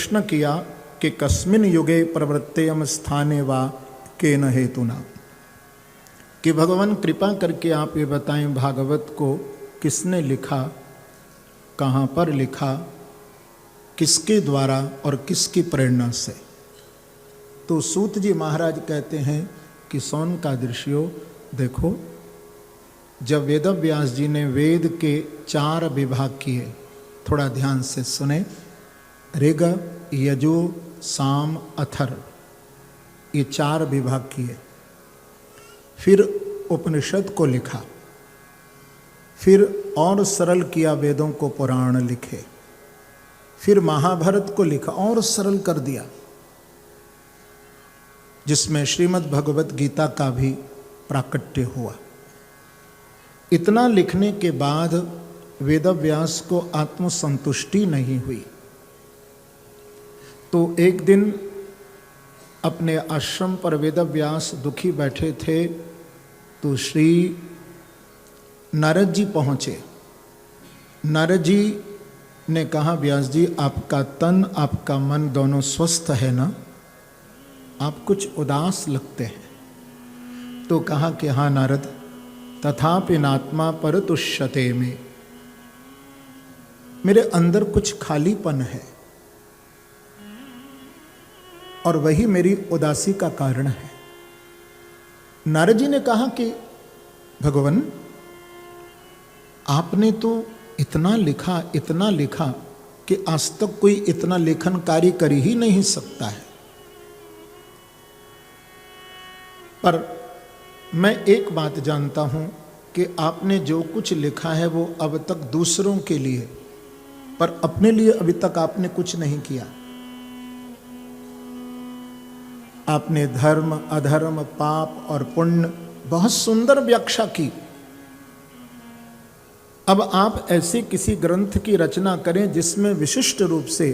प्रश्न किया कि कस्मिन युगे प्रवृत्तेयम स्थाने वा केन हेतुना, कि भगवान कृपा करके आप ये बताएं भागवत को किसने लिखा, कहाँ पर लिखा, किसके द्वारा और किसकी प्रेरणा से। तो सूत जी महाराज कहते हैं कि सौनकादिर्षियों देखो, जब वेदव्यास जी ने वेद के 4 विभाग किए, थोड़ा ध्यान से सुने, ऋग यजु साम अथर, ये 4 विभाग किए, फिर उपनिषद को लिखा, फिर और सरल किया, वेदों को पुराण लिखे, फिर महाभारत को लिखा और सरल कर दिया, जिसमें श्रीमद् भगवत गीता का भी प्राकट्य हुआ। इतना लिखने के बाद वेदव्यास को आत्मसंतुष्टि नहीं हुई, तो एक दिन अपने आश्रम पर वेदव्यास दुखी बैठे थे, तो श्री नारद जी पहुँचे। नारद जी ने कहा, व्यास जी आपका तन आपका मन दोनों स्वस्थ है ना, आप कुछ उदास लगते हैं। तो कहा कि हाँ नारद, तथापि नात्मा परतुष्यते में, मेरे अंदर कुछ खालीपन है और वही मेरी उदासी का कारण है। नारद जी ने कहा कि भगवान आपने तो इतना लिखा कि आज तक कोई इतना लेखन कार्य कर ही नहीं सकता है, पर मैं एक बात जानता हूं कि आपने जो कुछ लिखा है वो अब तक दूसरों के लिए, पर अपने लिए अभी तक आपने कुछ नहीं किया। आपने धर्म अधर्म पाप और पुण्य बहुत सुंदर व्याख्या की। अब आप ऐसे किसी ग्रंथ की रचना करें जिसमें विशिष्ट रूप से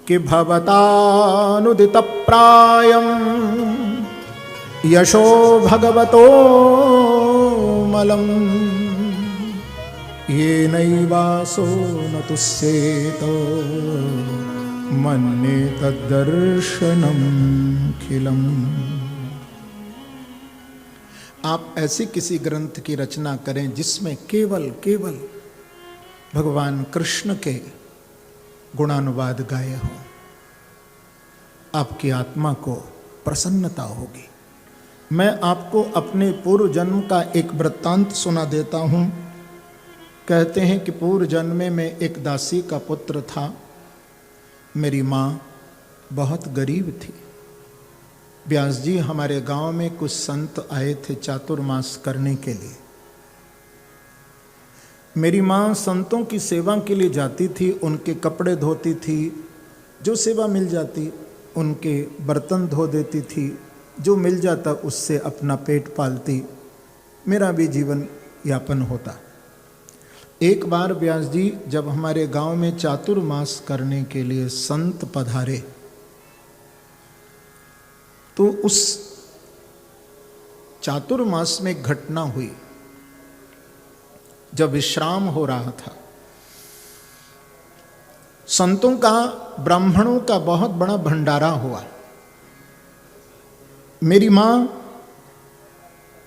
कि भवतानुदित प्रायम यशो भगवतो मलम ये नैवासो न तुस्येतो मन्ये तद्दर्शनम खिलम। आप ऐसे किसी ग्रंथ की रचना करें जिसमें केवल भगवान कृष्ण के गुणानुवाद गाए हों, आपकी आत्मा को प्रसन्नता होगी। मैं आपको अपने पूर्व जन्म का एक वृत्तांत सुना देता हूँ। कहते हैं कि पूर्व जन्म में मैं एक दासी का पुत्र था। मेरी माँ बहुत गरीब थी। व्यास जी हमारे गांव में कुछ संत आए थे चातुर्मास करने के लिए। मेरी माँ संतों की सेवा के लिए जाती थी, उनके कपड़े धोती थी, जो सेवा मिल जाती, उनके बर्तन धो देती थी, जो मिल जाता उससे अपना पेट पालती, मेरा भी जीवन यापन होता। एक बार व्यास जी जब हमारे गांव में चातुर्मास करने के लिए संत पधारे, तो उस चातुर्मास में एक घटना हुई। जब विश्राम हो रहा था, संतों का ब्राह्मणों का बहुत बड़ा भंडारा हुआ। मेरी मां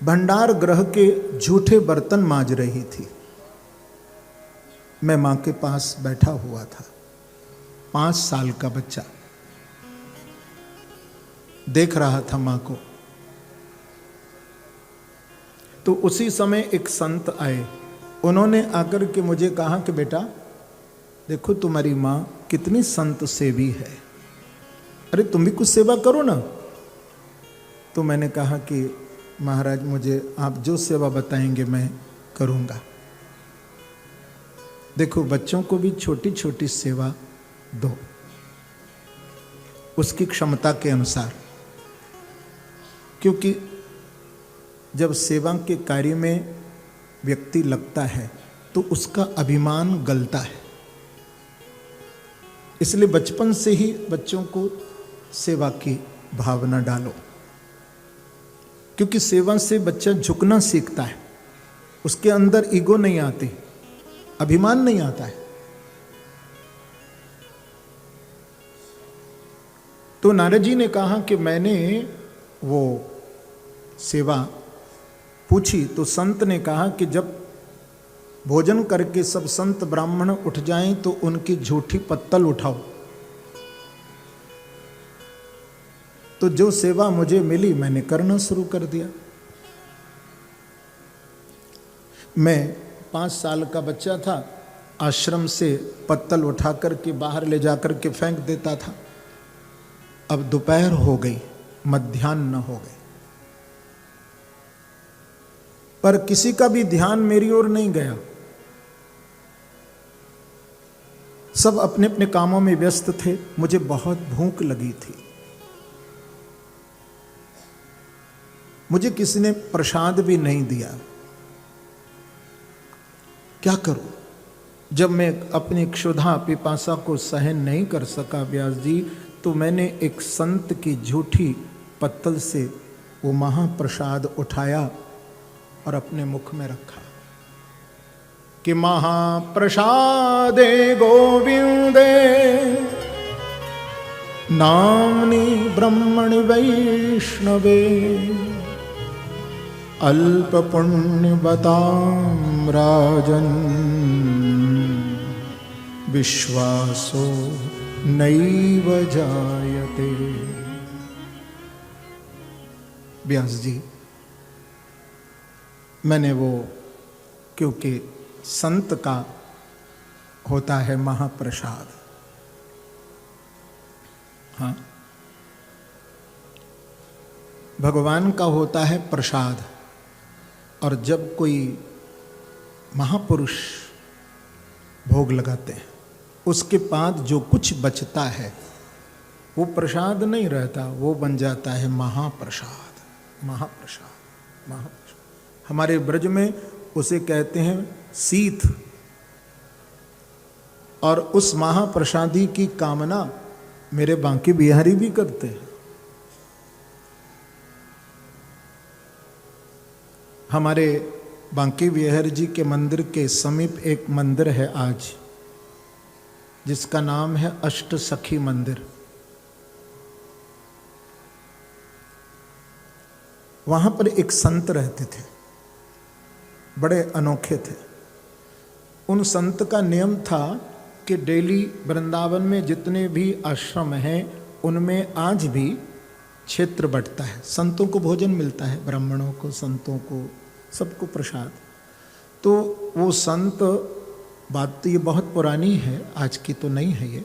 भंडार गृह के झूठे बर्तन मांज रही थी। मैं मां के पास बैठा हुआ था, 5 साल का बच्चा, देख रहा था मां को। तो उसी समय एक संत आए। उन्होंने आकर के मुझे कहा कि बेटा देखो तुम्हारी मां कितनी संत सेवी है, अरे तुम भी कुछ सेवा करो ना। तो मैंने कहा कि महाराज मुझे आप जो सेवा बताएंगे मैं करूंगा। देखो बच्चों को भी छोटी छोटी सेवा दो, उसकी क्षमता के अनुसार, क्योंकि जब सेवा के कार्य में व्यक्ति लगता है तो उसका अभिमान गलता है। इसलिए बचपन से ही बच्चों को सेवा की भावना डालो, क्योंकि सेवा से बच्चा झुकना सीखता है, उसके अंदर ईगो नहीं आती, अभिमान नहीं आता है। तो नारद जी ने कहा कि मैंने वो सेवा पूछी तो संत ने कहा कि जब भोजन करके सब संत ब्राह्मण उठ जाएं तो उनकी झूठी पत्तल उठाओ। तो जो सेवा मुझे मिली मैंने करना शुरू कर दिया। मैं 5 साल का बच्चा था, आश्रम से पत्तल उठा करके बाहर ले जाकर के फेंक देता था। अब दोपहर हो गई, मध्याह्न हो गए, पर किसी का भी ध्यान मेरी ओर नहीं गया। सब अपने अपने कामों में व्यस्त थे। मुझे बहुत भूख लगी थी। मुझे किसी ने प्रसाद भी नहीं दिया। क्या करूं? जब मैं अपनी क्षुधा पिपासा को सहन नहीं कर सका व्यास जी, तो मैंने एक संत की झूठी पत्तल से वो महाप्रसाद उठाया और अपने मुख में रखा कि महाप्रसादे गोविंदे नाम्नि ब्रह्मणि वैष्णवे अल्प पुण्य बताम राजन विश्वासो नैव जायते। व्यास जी, मैंने वो, क्योंकि संत का होता है महाप्रसाद, हाँ, भगवान का होता है प्रसाद। और जब कोई महापुरुष भोग लगाते हैं, उसके बाद जो कुछ बचता है वो प्रसाद नहीं रहता, वो बन जाता है महाप्रसाद। महाप्रसाद, महाप्रसाद। हमारे ब्रज में उसे कहते हैं सीत। और उस महाप्रसादी की कामना मेरे बांके बिहारी भी करते हैं। हमारे बांके बिहारी जी के मंदिर के समीप एक मंदिर है आज, जिसका नाम है अष्ट सखी मंदिर। वहां पर एक संत रहते थे, बड़े अनोखे थे। उन संत का नियम था कि डेली वृंदावन में जितने भी आश्रम हैं उनमें आज भी क्षेत्र बंटता है, संतों को भोजन मिलता है, ब्राह्मणों को, संतों को, सबको प्रसाद। तो वो संत, बात तो ये बहुत पुरानी है, आज की तो नहीं है ये।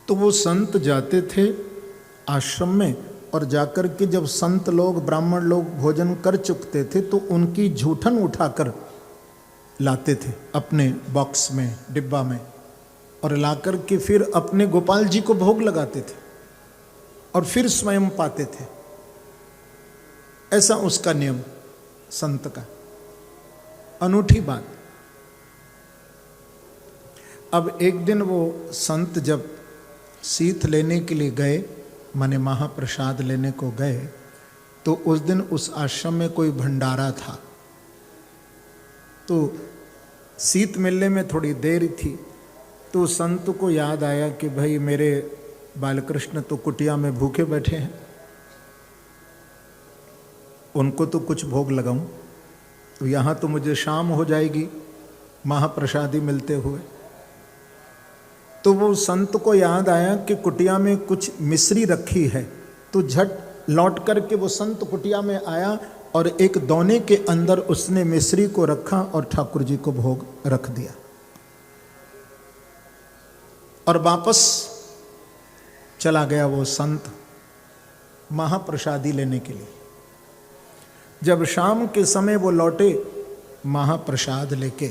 तो वो संत जाते थे आश्रम में, और जाकर के जब संत लोग, ब्राह्मण लोग भोजन कर चुकते थे तो उनकी झूठन उठाकर लाते थे अपने बॉक्स में, डिब्बा में, और लाकर के फिर अपने गोपाल जी को भोग लगाते थे और फिर स्वयं पाते थे। ऐसा उसका नियम संत का। अनूठी बात। अब एक दिन वो संत जब सीत लेने के लिए गए, माने महाप्रसाद लेने को गए, तो उस दिन उस आश्रम में कोई भंडारा था। तो सीत मिलने में थोड़ी देर थी, तो संत को याद आया कि भाई मेरे बालकृष्ण तो कुटिया में भूखे बैठे हैं, उनको तो कुछ भोग लगाऊं, तो यहाँ तो मुझे शाम हो जाएगी महाप्रसादी मिलते हुए। तो वो संत को याद आया कि कुटिया में कुछ मिश्री रखी है, तो झट लौट करके वो संत कुटिया में आया और एक दोने के अंदर उसने मिश्री को रखा और ठाकुर जी को भोग रख दिया और वापस चला गया वो संत महाप्रसादी लेने के लिए। जब शाम के समय वो लौटे महाप्रसाद लेके,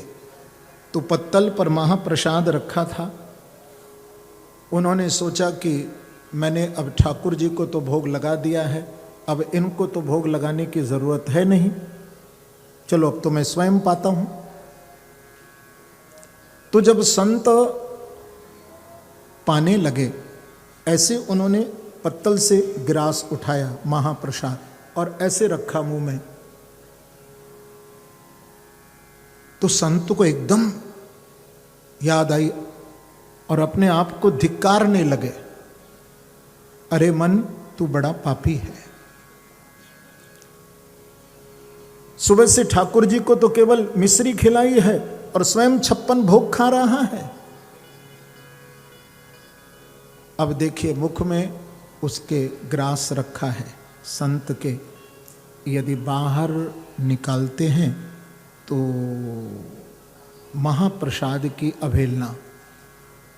तो पत्तल पर महाप्रसाद रखा था। उन्होंने सोचा कि मैंने अब ठाकुर जी को तो भोग लगा दिया है, अब इनको तो भोग लगाने की ज़रूरत है नहीं, चलो अब तो मैं स्वयं पाता हूँ। तो जब संत पाने लगे, ऐसे उन्होंने पत्तल से गिलास उठाया महाप्रसाद और ऐसे रखा मुंह में, तो संत को एकदम याद आई और अपने आप को धिक्कारने लगे अरे मन, तू बड़ा पापी है। सुबह से ठाकुर जी को तो केवल मिश्री खिलाई है और स्वयं 56 भोग खा रहा है। अब देखिए, मुख में उसके ग्रास रखा है संत के, यदि बाहर निकालते हैं तो महाप्रसाद की अवहेलना,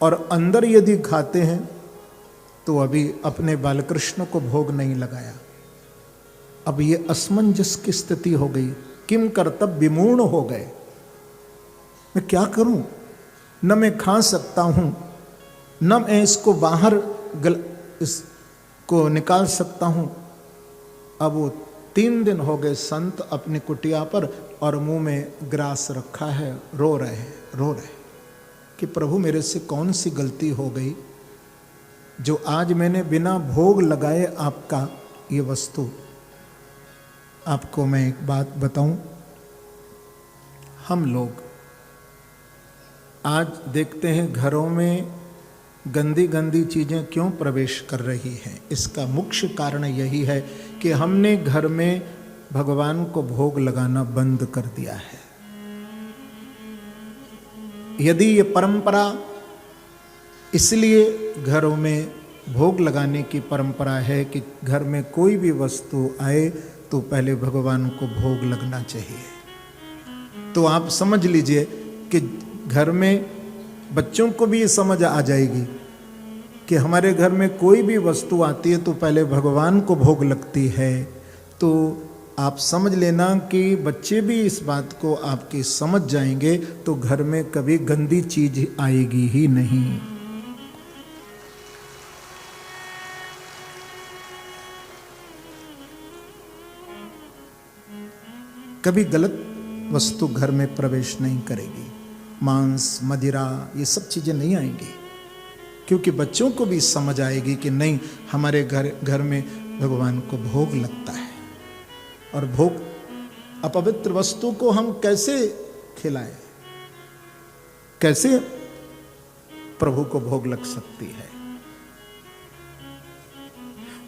और अंदर यदि खाते हैं तो अभी अपने बालकृष्ण को भोग नहीं लगाया। अब ये असमंजस की स्थिति हो गई। किम कर्तव्य विमूढ़ हो गए। मैं क्या करूं? न मैं खा सकता हूं, न मैं इसको बाहर इसको निकाल सकता हूं। अब वो 3 दिन हो गए संत अपनी कुटिया पर और मुंह में ग्रास रखा है, रो रहे हैं कि प्रभु मेरे से कौन सी गलती हो गई जो आज मैंने बिना भोग लगाए आपका ये वस्तु। आपको मैं एक बात बताऊं, हम लोग आज देखते हैं घरों में गंदी गंदी चीज़ें क्यों प्रवेश कर रही हैं। इसका मुख्य कारण यही है कि हमने घर में भगवान को भोग लगाना बंद कर दिया है। यदि ये परंपरा, इसलिए घरों में भोग लगाने की परंपरा है कि घर में कोई भी वस्तु आए तो पहले भगवान को भोग लगना चाहिए। तो आप समझ लीजिए कि घर में बच्चों को भी ये समझ आ जाएगी कि हमारे घर में कोई भी वस्तु आती है तो पहले भगवान को भोग लगती है। तो आप समझ लेना कि बच्चे भी इस बात को आपकी समझ जाएंगे तो घर में कभी गंदी चीज आएगी ही नहीं। कभी गलत वस्तु घर में प्रवेश नहीं करेगी। मांस, मदिरा, ये सब चीजें नहीं आएंगी, क्योंकि बच्चों को भी समझ आएगी कि नहीं, हमारे घर में भगवान को भोग लगता है। और भोग, अपवित्र वस्तु को हम कैसे खिलाएं, कैसे प्रभु को भोग लग सकती है।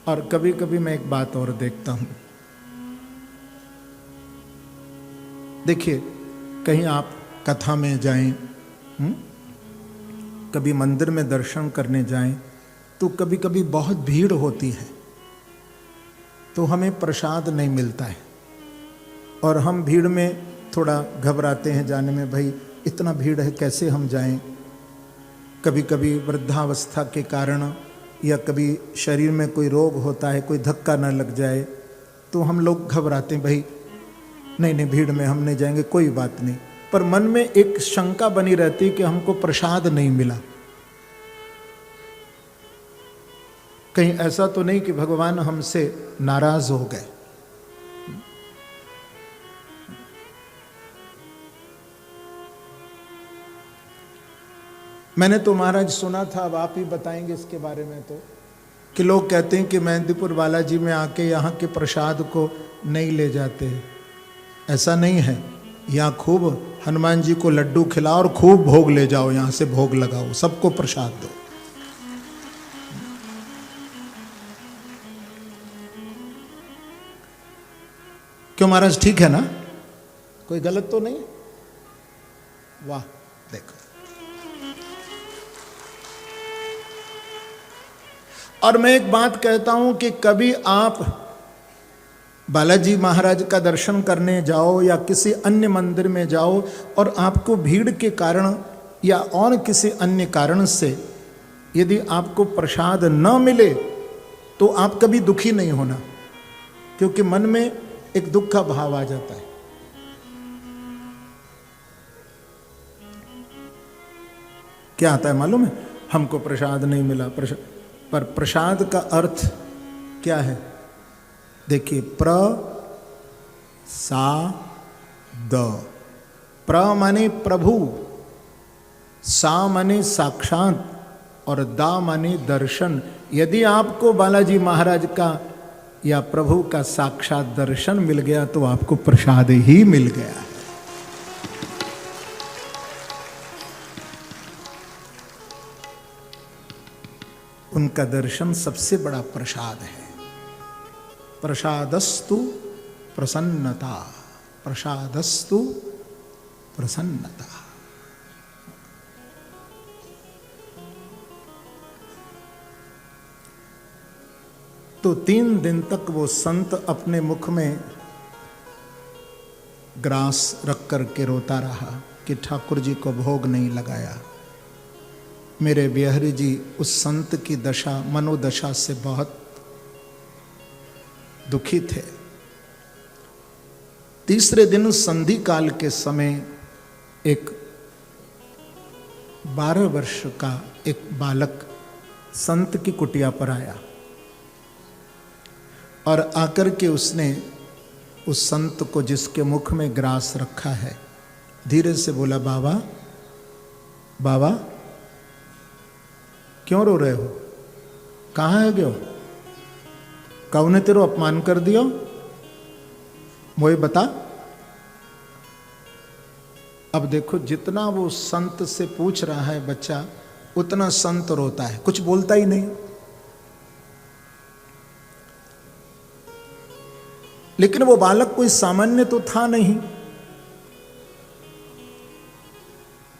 और कभी कभी मैं एक बात और देखता हूं, देखिए कहीं आप कथा में जाएं, कभी मंदिर में दर्शन करने जाएं, तो कभी कभी बहुत भीड़ होती है तो हमें प्रसाद नहीं मिलता है और हम भीड़ में थोड़ा घबराते हैं जाने में, भाई इतना भीड़ है कैसे हम जाएं। कभी कभी वृद्धावस्था के कारण या कभी शरीर में कोई रोग होता है, कोई धक्का न लग जाए, तो हम लोग घबराते हैं, भाई नहीं भीड़ में हम नहीं जाएंगे, कोई बात नहीं। पर मन में एक शंका बनी रहती कि हमको प्रसाद नहीं मिला, कहीं ऐसा तो नहीं कि भगवान हमसे नाराज हो गए। मैंने तो महाराज सुना था, अब आप ही बताएंगे इसके बारे में, तो कि लोग कहते हैं कि मेहंदीपुर बालाजी में आके यहाँ के प्रसाद को नहीं ले जाते। ऐसा नहीं है, यहाँ खूब हनुमान जी को लड्डू खिलाओ और खूब भोग ले जाओ, यहाँ से भोग लगाओ, सबको प्रसाद दो। क्यों महाराज, ठीक है ना? कोई गलत तो नहीं? वाह, देखो। और मैं एक बात कहता हूं कि कभी आप बालाजी महाराज का दर्शन करने जाओ या किसी अन्य मंदिर में जाओ और आपको भीड़ के कारण या और किसी अन्य कारण से यदि आपको प्रसाद न मिले तो आप कभी दुखी नहीं होना, क्योंकि मन में एक दुख का भाव आ जाता है। क्या आता है मालूम है? हमको प्रसाद नहीं मिला, पर प्रसाद का अर्थ क्या है? देखिए, प्र माने प्रभु, सा माने साक्षात और दा माने दर्शन। यदि आपको बालाजी महाराज का या प्रभु का साक्षात दर्शन मिल गया तो आपको प्रसाद ही मिल गया है। उनका दर्शन सबसे बड़ा प्रसाद है। प्रसादस्तु प्रसन्नता, प्रसादस्तु प्रसन्नता। तो 3 दिन तक वो संत अपने मुख में ग्रास रख कर के रोता रहा कि ठाकुर जी को भोग नहीं लगाया। मेरे बिहारी जी उस संत की दशा, मनोदशा से बहुत दुखी थे। तीसरे दिन संधि काल के समय एक 12 वर्ष का एक बालक संत की कुटिया पर आया और आकर के उसने उस संत को, जिसके मुख में ग्रास रखा है, धीरे से बोला, बाबा बाबा क्यों रो रहे हो, कहाँ है गयो, कौने तेरो अपमान कर दियो, मोए बता। अब देखो, जितना वो संत से पूछ रहा है बच्चा, उतना संत रोता है, कुछ बोलता ही नहीं। लेकिन वो बालक कोई सामान्य तो था नहीं।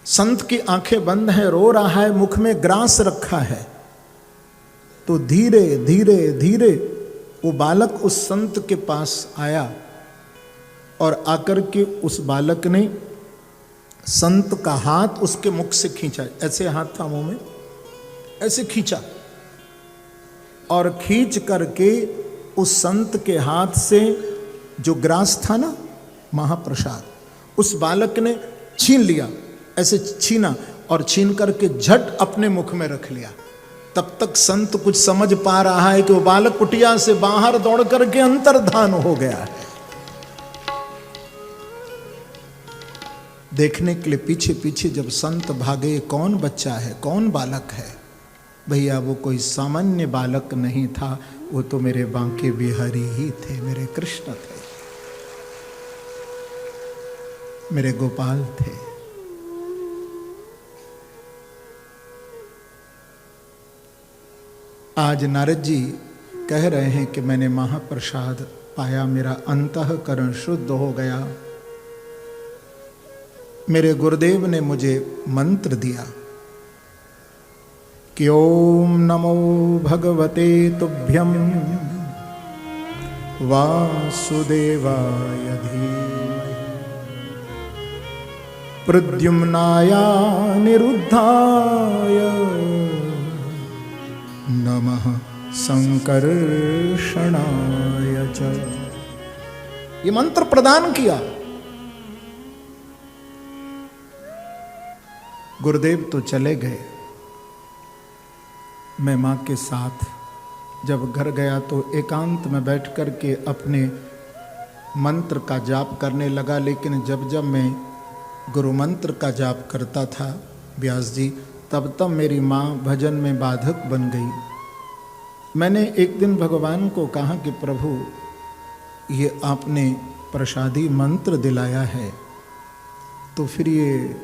संत की आंखें बंद हैं, रो रहा है, मुख में ग्रास रखा है। तो धीरे धीरे धीरे वो बालक उस संत के पास आया और आकर के उस बालक ने संत का हाथ उसके मुख से खींचा। ऐसे हाथ था मुंह में, ऐसे खींचा और खींच करके उस संत के हाथ से जो ग्रास था ना, महाप्रसाद, उस बालक ने छीन लिया। ऐसे छीना और छीन करके झट अपने मुख में रख लिया। तब तक संत कुछ समझ पा रहा है कि वो बालक कुटिया से बाहर दौड़ करके अंतर्धान हो गया है। देखने के लिए पीछे पीछे जब संत भागे, कौन बच्चा है, कौन बालक है, भैया वो कोई सामान्य बालक नहीं था, वो तो मेरे बांके बिहारी ही थे, मेरे कृष्ण थे, मेरे गोपाल थे। आज नारद जी कह रहे हैं कि मैंने महाप्रसाद पाया, मेरा अंतःकरण शुद्ध हो गया। मेरे गुरुदेव ने मुझे मंत्र दिया कि ओम नमो भगवते तुभ्यं वासुदेवाय धीमहि प्रद्युम्नाय निरुद्धाय नमः संकर्षणाय च। ये मंत्र प्रदान किया। गुरुदेव तो चले गए। मैं माँ के साथ जब घर गया तो एकांत में बैठ कर के अपने मंत्र का जाप करने लगा। लेकिन जब जब मैं गुरु मंत्र का जाप करता था व्यास जी, तब तब मेरी माँ भजन में बाधक बन गई। मैंने एक दिन भगवान को कहा कि प्रभु, ये आपने प्रसादी मंत्र दिलाया है, तो फिर ये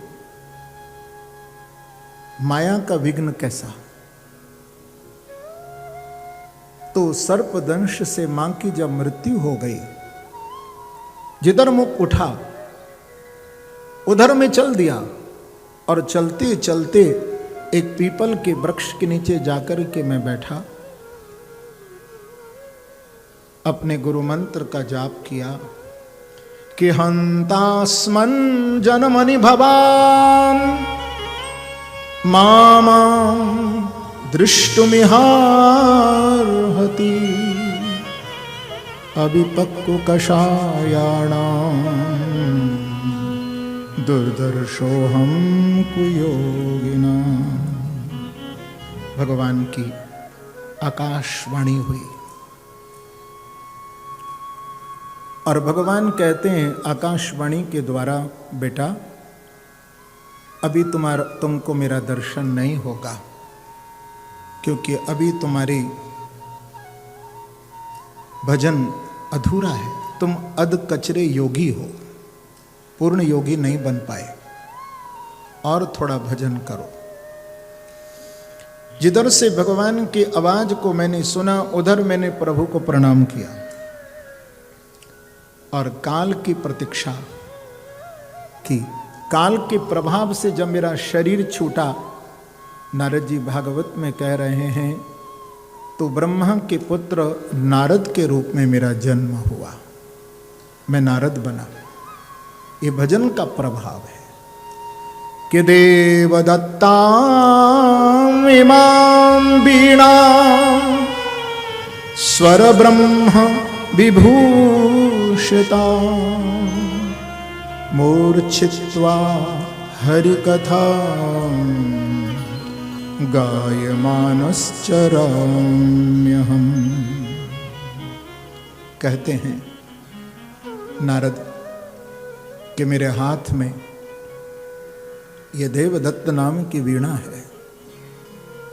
माया का विघ्न कैसा? तो सर्पदंश से मां की जब मृत्यु हो गई, जिधर मुख उठा उधर में चल दिया और चलते चलते एक पीपल के वृक्ष के नीचे जाकर के मैं बैठा, अपने गुरु मंत्र का जाप किया कि हंतास्मन जनमनि भवान मामा दृष्टुमिहार्हति अभिपक्व कषायाणां दुर्दर्शोऽहं कुयोगिना। भगवान की आकाशवाणी हुई और भगवान कहते हैं आकाशवाणी के द्वारा, बेटा अभी तुमको मेरा दर्शन नहीं होगा, क्योंकि अभी तुम्हारी भजन अधूरा है। तुम अध कचरे योगी हो, पूर्ण योगी नहीं बन पाए, और थोड़ा भजन करो। जिधर से भगवान की आवाज को मैंने सुना उधर मैंने प्रभु को प्रणाम किया और काल की प्रतीक्षा की। काल के प्रभाव से जब मेरा शरीर छूटा, नारद जी भागवत में कह रहे हैं, तो ब्रह्मा के पुत्र नारद के रूप में मेरा जन्म हुआ, मैं नारद बना। ये भजन का प्रभाव है कि देव दत्ता इमाम वीणा स्वर ब्रह्म विभूषिता मूर्छित्वा हरिकथा गायमानश्चराम्यहम्। कहते हैं नारद कि मेरे हाथ में यह देवदत्त नाम की वीणा है,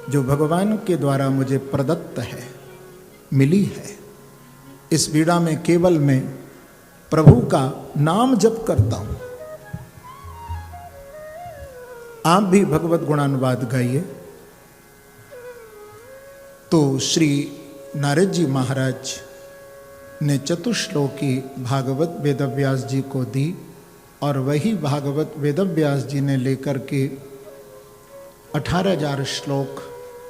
जो भगवान के द्वारा मुझे प्रदत्त है, मिली है। इस वीणा में केवल मैं प्रभु का नाम जप करता हूं। आप भी भगवत गुणानुवाद गाइए। तो श्री नारद जी महाराज ने चतुश्लोकी भागवत वेदव्यास जी को दी और वही भागवत वेदव्यास जी ने लेकर के 18,000 श्लोक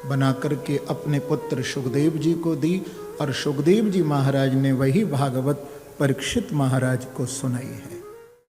बना करके अपने पुत्र सुखदेव जी को दी और सुखदेव जी महाराज ने वही भागवत परीक्षित महाराज को सुनाई है।